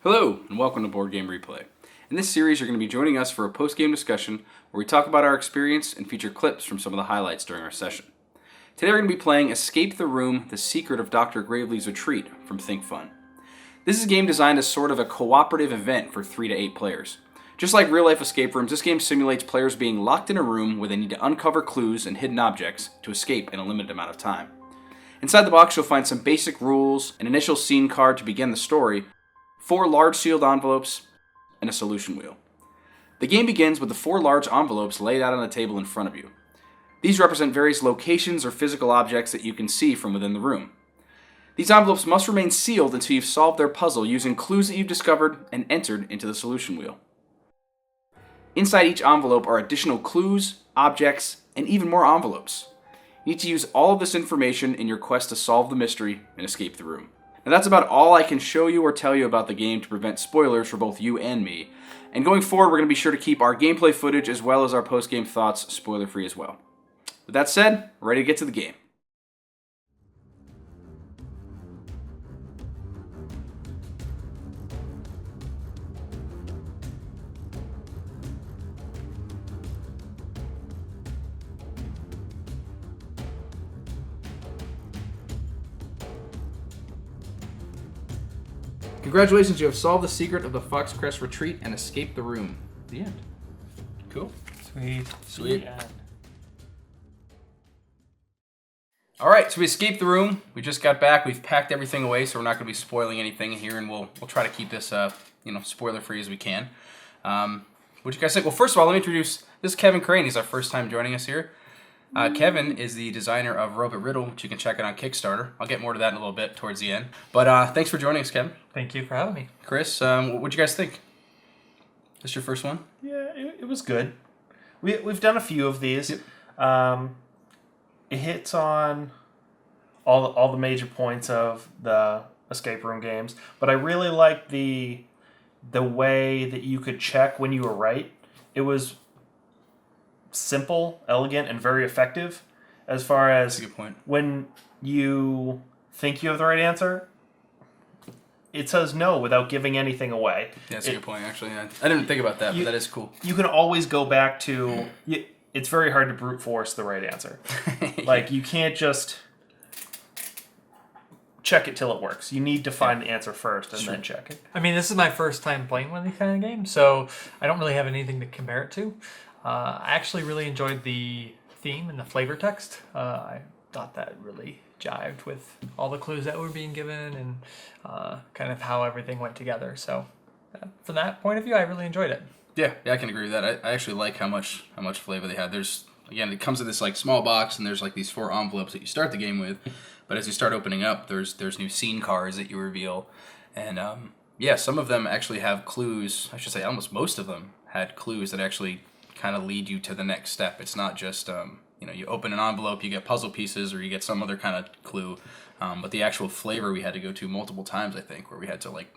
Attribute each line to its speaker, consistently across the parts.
Speaker 1: Hello, and welcome to Board Game Replay. In this series, you're going to be joining us for a post-game discussion where we talk about our experience and feature clips from some of the highlights during our session. Today we're going to be playing Escape the Room, The Secret of Dr. Gravely's Retreat from Think Fun. This is a game designed as sort of a cooperative event for 3 to 8 players. Just like real-life escape rooms, this game simulates players being locked in a room where they need to uncover clues and hidden objects to escape in a limited amount of time. Inside the box, you'll find some basic rules, an initial scene card to begin the story, 4 large sealed envelopes, and a solution wheel. The game begins with the 4 large envelopes laid out on the table in front of you. These represent various locations or physical objects that you can see from within the room. These envelopes must remain sealed until you've solved their puzzle using clues that you've discovered and entered into the solution wheel. Inside each envelope are additional clues, objects, and even more envelopes. You need to use all of this information in your quest to solve the mystery and escape the room. Now that's about all I can show you or tell you about the game to prevent spoilers for both you and me. And going forward, we're going to be sure to keep our gameplay footage as well as our post-game thoughts spoiler-free as well. With that said, we're ready to get to the game. Congratulations, you have solved the secret of the Foxcrest Retreat and escaped the room. The end. Cool. Sweet.
Speaker 2: Yeah.
Speaker 1: Alright, so we escaped the room. We just got back. We've packed everything away, so we're not going to be spoiling anything here, and we'll try to keep this spoiler-free as we can. What do you guys think? Well, first of all, let me introduce, this is Kevin Crane. He's our first time joining us here. Kevin is the designer of Robot Riddle, which you can check out on Kickstarter. I'll get more to that in a little bit towards the end. But thanks for joining us, Kevin.
Speaker 2: Thank you for having me.
Speaker 1: Chris, what'd you guys think? This your first one?
Speaker 3: Yeah, it was good. We've done a few of these.
Speaker 1: Yep.
Speaker 3: It hits on all the major points of the escape room games, but I really like the way that you could check when you were right. It was simple, elegant, and very effective as far as
Speaker 1: That's a good point.
Speaker 3: when you think you have the right answer, it says no without giving anything away.
Speaker 1: Yeah, that's a good point, actually. Yeah. I didn't think about that, but that is cool.
Speaker 3: You can always go back to... It's very hard to brute force the right answer. Like, you can't just check it till it works. You need to find the answer first and then check it.
Speaker 2: I mean, this is my first time playing one of these kind of games, so I don't really have anything to compare it to. I actually really enjoyed the theme and the flavor text. I thought that really jived with all the clues that were being given and kind of how everything went together. So from that point of view, I really enjoyed it.
Speaker 1: Yeah, I can agree with that. I actually like how much flavor they had. There's, again, it comes in this like small box, and there's like these 4 envelopes that you start the game with. But as you start opening up, there's new scene cards that you reveal, and some of them actually have clues. I should say almost most of them had clues that actually kind of lead you to the next step. It's not just you open an envelope, you get puzzle pieces, or you get some other kind of clue. But the actual flavor we had to go to multiple times, I think, where we had to like,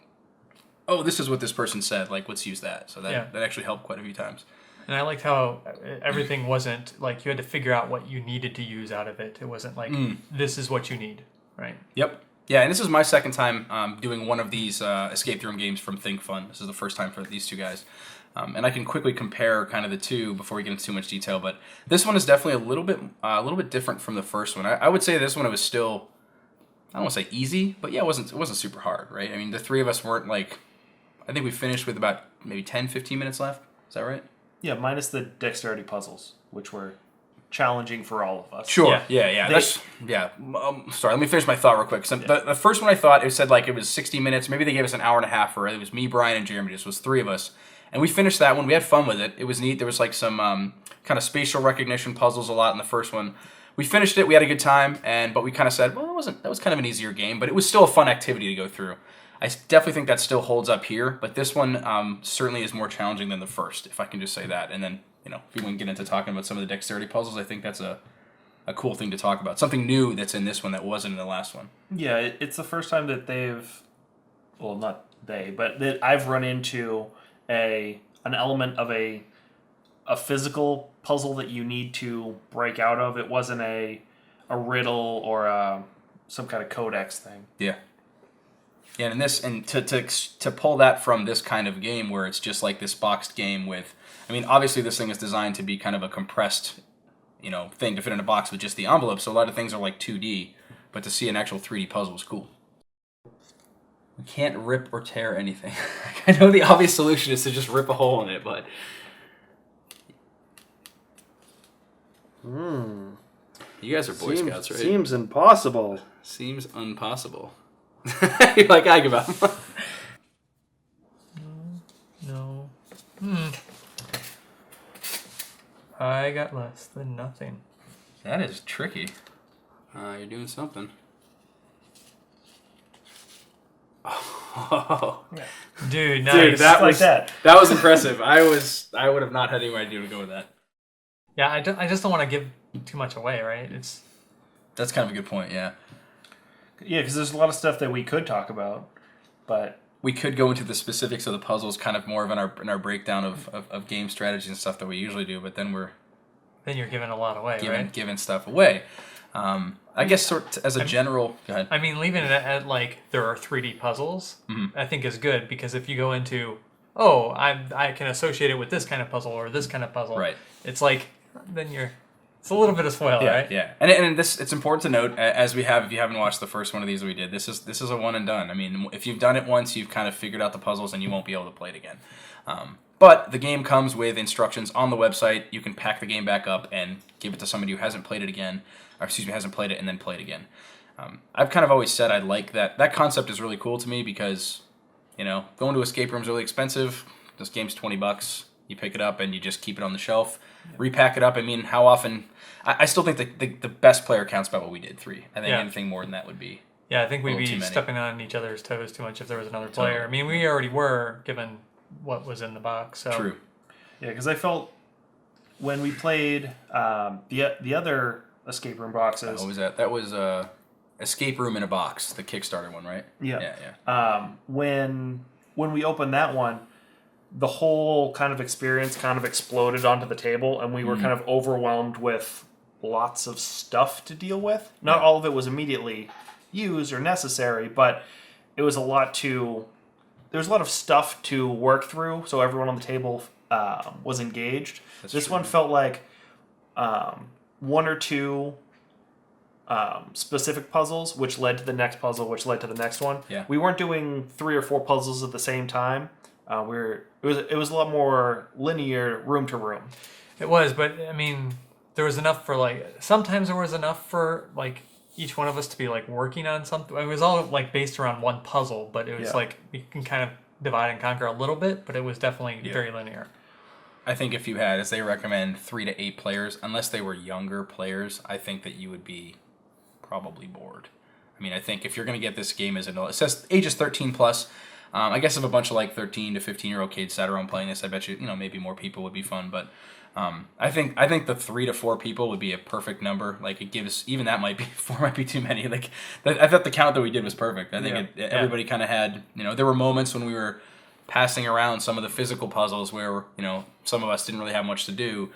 Speaker 1: oh, this is what this person said, like, let's use that. So that actually helped quite a few times.
Speaker 2: And I liked how everything wasn't like you had to figure out what you needed to use out of it. It wasn't like, this is what you need, right?
Speaker 1: Yep. Yeah, and this is my second time doing one of these escape room games from Think Fun. This is the first time for these two guys. And I can quickly compare kind of the two before we get into too much detail. But this one is definitely a little bit different from the first one. I would say this one, it was still, I don't want to say easy, but yeah, it wasn't super hard, right? I mean, the 3 of us weren't like, I think we finished with about maybe 10, 15 minutes left. Is that right?
Speaker 3: Yeah, minus the dexterity puzzles, which were challenging for all of us.
Speaker 1: Sure. Yeah. Sorry, let me finish my thought real quick. So the first one I thought, it said like it was 60 minutes. Maybe they gave us an hour and a half, or it was me, Brian, and Jeremy. This was 3 of us. And we finished that one. We had fun with it. It was neat. There was like some kind of spatial recognition puzzles a lot in the first one. We finished it. We had a good time. But we kind of said, well, that was kind of an easier game, but it was still a fun activity to go through. I definitely think that still holds up here, but this one certainly is more challenging than the first, if I can just say that. And then, if we want to get into talking about some of the dexterity puzzles, I think that's a cool thing to talk about. Something new that's in this one that wasn't in the last one.
Speaker 3: Yeah, it's the first time that that I've run into an element of a physical puzzle that you need to break out of. It wasn't a riddle or some kind of codex thing.
Speaker 1: Yeah. Yeah, and to pull that from this kind of game where it's just like this boxed game with, I mean, obviously this thing is designed to be kind of a compressed, thing to fit in a box with just the envelope. So a lot of things are like 2D, but to see an actual 3D puzzle is cool. We can't rip or tear anything. I know the obvious solution is to just rip a hole in it, but you guys are Boy Scouts, right?
Speaker 4: Seems impossible.
Speaker 1: Seems impossible. You're like, I give up.
Speaker 2: No. I got less than nothing.
Speaker 1: That is tricky. You're doing something. Oh.
Speaker 2: Dude, nice.
Speaker 1: Dude, that
Speaker 3: like
Speaker 1: was
Speaker 3: that.
Speaker 1: That was impressive. I would have not had any idea to go with that.
Speaker 2: Yeah, I just don't want to give too much away, right?
Speaker 1: That's kind of a good point, yeah.
Speaker 3: Yeah, because there's a lot of stuff that we could talk about, but
Speaker 1: We could go into the specifics of the puzzles kind of more of in our breakdown of game strategy and stuff that we usually do, but then we're
Speaker 2: then you're giving a lot away, right?
Speaker 1: giving stuff away. I guess as a general... Go ahead.
Speaker 2: I mean, leaving it at like there are 3D puzzles, I think is good, because if you go into, I can associate it with this kind of puzzle or this kind of puzzle,
Speaker 1: Right.
Speaker 2: It's like, then it's a little bit of spoil, right?
Speaker 1: Yeah, and this, it's important to note, if you haven't watched the first one of these that we did, this is a one and done. I mean, if you've done it once, you've kind of figured out the puzzles and you won't be able to play it again. But the game comes with instructions on the website. You can pack the game back up and give it to somebody who hasn't played it hasn't played it and then play it again. I've kind of always said I like that. That concept is really cool to me because, going to escape rooms is really expensive. This game's $20. You pick it up and you just keep it on the shelf. Repack it up. I mean, how often... I still think the best player counts about what we did, 3. I think anything more than that would be...
Speaker 2: Yeah, I think we'd
Speaker 1: too
Speaker 2: be
Speaker 1: many.
Speaker 2: stepping on each other's toes too much if there was another player. I mean, we already were, given what was in the box. So.
Speaker 1: True.
Speaker 3: yeah, because I felt when we played the other escape room boxes.
Speaker 1: What was that? That was Escape Room in a Box, the Kickstarter one, right?
Speaker 3: Yeah.
Speaker 1: Yeah.
Speaker 3: When we opened that one, the whole kind of experience kind of exploded onto the table, and we were kind of overwhelmed with lots of stuff to deal with. Not all of it was immediately used or necessary, but it was there was a lot of stuff to work through, so everyone on the table was engaged. This
Speaker 1: true.
Speaker 3: one felt like one or two specific puzzles, which led to the next puzzle, which led to the next one.
Speaker 1: Yeah.
Speaker 3: We weren't doing 3 or 4 puzzles at the same time. It was a lot more linear, room to room.
Speaker 2: It was, but I mean, there was enough for sometimes there was enough for each one of us to be working on something. It was all based around one puzzle, but it was we can kind of divide and conquer a little bit, but it was definitely very linear.
Speaker 1: I think if you had, as they recommend, 3 to 8 players, unless they were younger players, I think that you would be probably bored. I mean, I think if you're going to get this game as an adult, it says ages 13 plus. I guess if a bunch of 13 to 15-year-old kids sat around playing this, I bet you maybe more people would be fun. But I think the 3 to 4 people would be a perfect number. It gives, even that might be 4 might be too many. I thought the count that we did was perfect. I think everybody kind of had, there were moments when we were passing around some of the physical puzzles where some of us didn't really have much to do,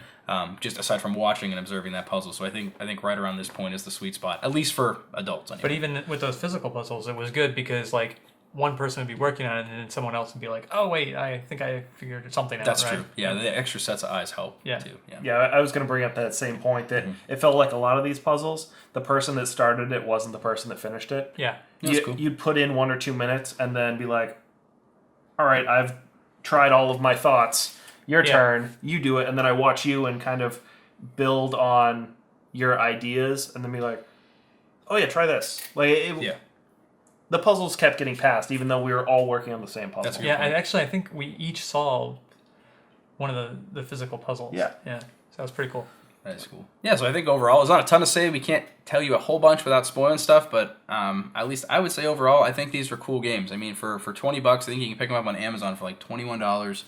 Speaker 1: just aside from watching and observing that puzzle. So I think right around this point is the sweet spot, at least for adults. Anyway.
Speaker 2: But even with those physical puzzles, it was good because one person would be working on it, and then someone else would be like, "Oh wait, I think I figured something out."
Speaker 1: That's
Speaker 2: right?
Speaker 1: true. Yeah, the extra sets of eyes help too.
Speaker 3: Yeah, I was going to bring up that same point that it felt like a lot of these puzzles, the person that started it wasn't the person that finished it.
Speaker 2: Yeah.
Speaker 1: Cool.
Speaker 3: You'd put in 1 or 2 minutes and then be like, all right, I've tried all of my thoughts. Your turn. You do it. And then I watch you and kind of build on your ideas and then be like, oh yeah, try this. The puzzles kept getting passed, even though we were all working on the same puzzle.
Speaker 1: That's a good
Speaker 2: Yeah,
Speaker 1: point.
Speaker 2: and actually, I think we each solved one of the physical puzzles.
Speaker 3: Yeah.
Speaker 2: Yeah. So that was pretty cool.
Speaker 1: That is cool. Yeah, so I think overall, there's not a ton to say. We can't tell you a whole bunch without spoiling stuff, but at least I would say overall, I think these were cool games. I mean, for $20, I think you can pick them up on Amazon for $21.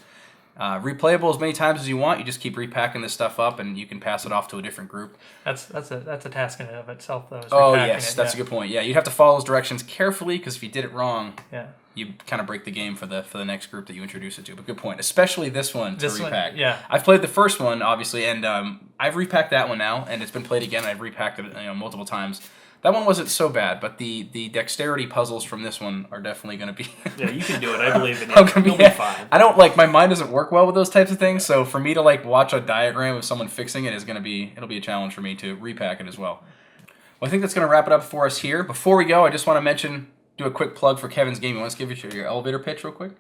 Speaker 1: Replayable as many times as you want. You just keep repacking this stuff up, and you can pass it off to a different group.
Speaker 2: That's a task in and of itself, though.
Speaker 1: Oh yes, that's a good point. Yeah, you'd have to follow those directions carefully because if you did it wrong, you kind of break the game for the next group that you introduce it to. But good point, especially this one to repack. I've played the first one obviously, and I've repacked that one now, and it's been played again. I've repacked it multiple times. That one wasn't so bad, but the dexterity puzzles from this one are definitely going to be...
Speaker 3: Yeah, you can do it. I believe in you.
Speaker 1: You'll be fine. I don't, my mind doesn't work well with those types of things, so for me to, watch a diagram of someone fixing it is going to be... It'll be a challenge for me to repack it as well. Well, I think that's going to wrap it up for us here. Before we go, I just want to do a quick plug for Kevin's game. You want to give it your elevator pitch real quick?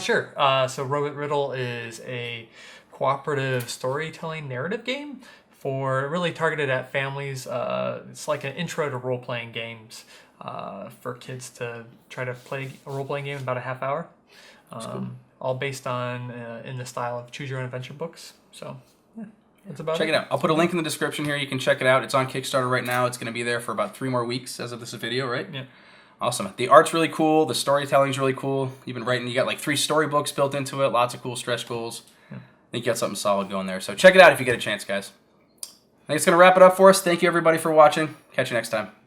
Speaker 2: Sure. So Robot Riddle is a cooperative storytelling narrative game really targeted at families. It's like an intro to role-playing games for kids to try to play a role-playing game in about a half hour. All based on in the style of Choose Your Own Adventure books. So, yeah, that's about it.
Speaker 1: Check it out. I'll put a link in the description here. You can check it out. It's on Kickstarter right now. It's going to be there for about 3 more weeks as of this video, right?
Speaker 2: Yeah.
Speaker 1: Awesome. The art's really cool. The storytelling's really cool. You've been writing. You got 3 storybooks built into it. Lots of cool stretch goals. Yeah. I think you got something solid going there. So check it out if you get a chance, guys. I think it's going to wrap it up for us. Thank you, everybody, for watching. Catch you next time.